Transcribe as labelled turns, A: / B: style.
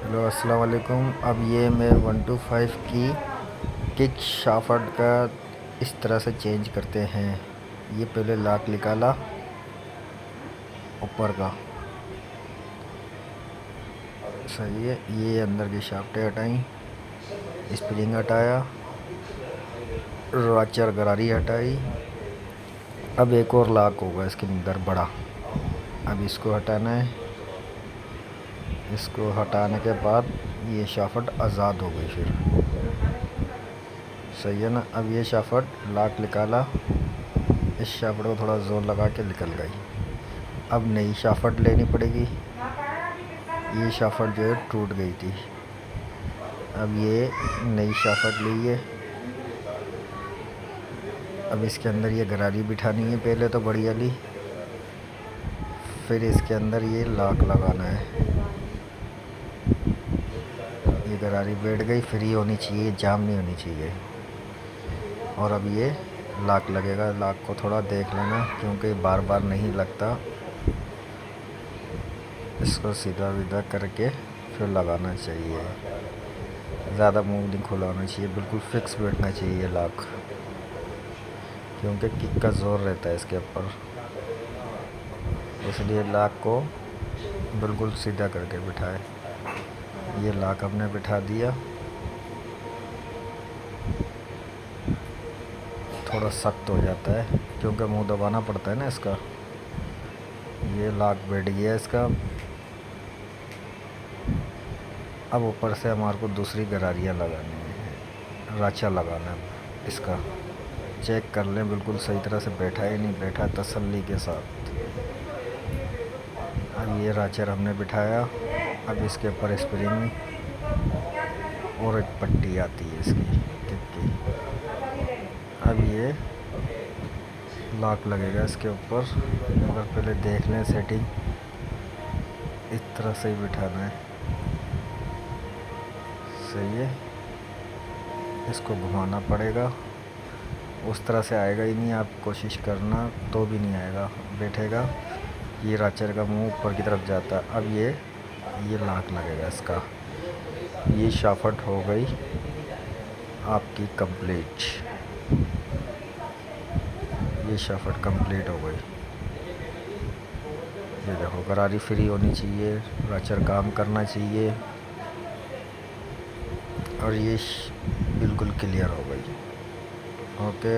A: Hello अस्सलाम वालेकुम। अब ये मैं 125 की किक शाफ्ट का इस तरह से चेंज करते हैं। ये पहले लॉक निकाला ऊपर का, सही है। ये अंदर की शाफ्टें हटाई, स्प्रिंग हटाया, राचर गरारी हटाई। अब एक और लॉक होगा इसके अंदर बड़ा, अब इसको हटाना है। इसको हटाने के बाद ये शाफ्ट आज़ाद हो गई फिर, सही है ना। अब ये शाफ्ट लॉक निकाला, इस शाफ्ट को थोड़ा जोर लगा के निकल गई। अब नई शाफ्ट लेनी पड़ेगी। ये शाफ्ट जो है टूट गई थी, अब ये नई शाफ्ट ली है। अब इसके अंदर ये गरारी बिठानी है पहले तो बड़ी वाली, फिर इसके अंदर ये लॉक लगाना है। ये गरारी बैठ गई, फ्री होनी चाहिए, जाम नहीं होनी चाहिए। और अब ये लॉक लगेगा। लॉक को थोड़ा देख लेना क्योंकि बार बार नहीं लगता। इसको सीधा विधा करके फिर लगाना चाहिए। ज़्यादा मुंह नहीं खुलाना चाहिए, बिल्कुल फिक्स बैठना चाहिए लॉक, क्योंकि किक का ज़ोर रहता है इसके ऊपर। इसलिए लॉक को बिल्कुल सीधा करके बिठाए। ये लॉक हमने बिठा दिया। थोड़ा सख्त हो जाता है क्योंकि मुंह दबाना पड़ता है ना इसका। ये लॉक बैठ गया इसका। अब ऊपर से हमारे को दूसरी गरारियाँ लगानी है, राचा लगाना है इसका। चेक कर लें बिल्कुल सही तरह से बैठा है नहीं बैठा, तसल्ली के साथ। अब ये राचर हमने बिठाया। अब इसके ऊपर स्प्रिंग और एक पट्टी आती है इसकी किक की। अब ये लॉक लगेगा इसके ऊपर, मगर पहले देख लें सेटिंग। इस तरह से ही बिठाना है, सही है। इसको घुमाना पड़ेगा, उस तरह से आएगा ही नहीं। आप कोशिश करना तो भी नहीं आएगा, बैठेगा। ये राचर का मुंह ऊपर की तरफ जाता है। अब ये लॉक लगेगा इसका। ये शाफ्ट हो गई आपकी कंप्लीट। ये शाफ्ट कंप्लीट हो गई। ये देखो गरारी फ्री होनी चाहिए, राचर काम करना चाहिए, और ये बिल्कुल क्लियर हो गई। ओके।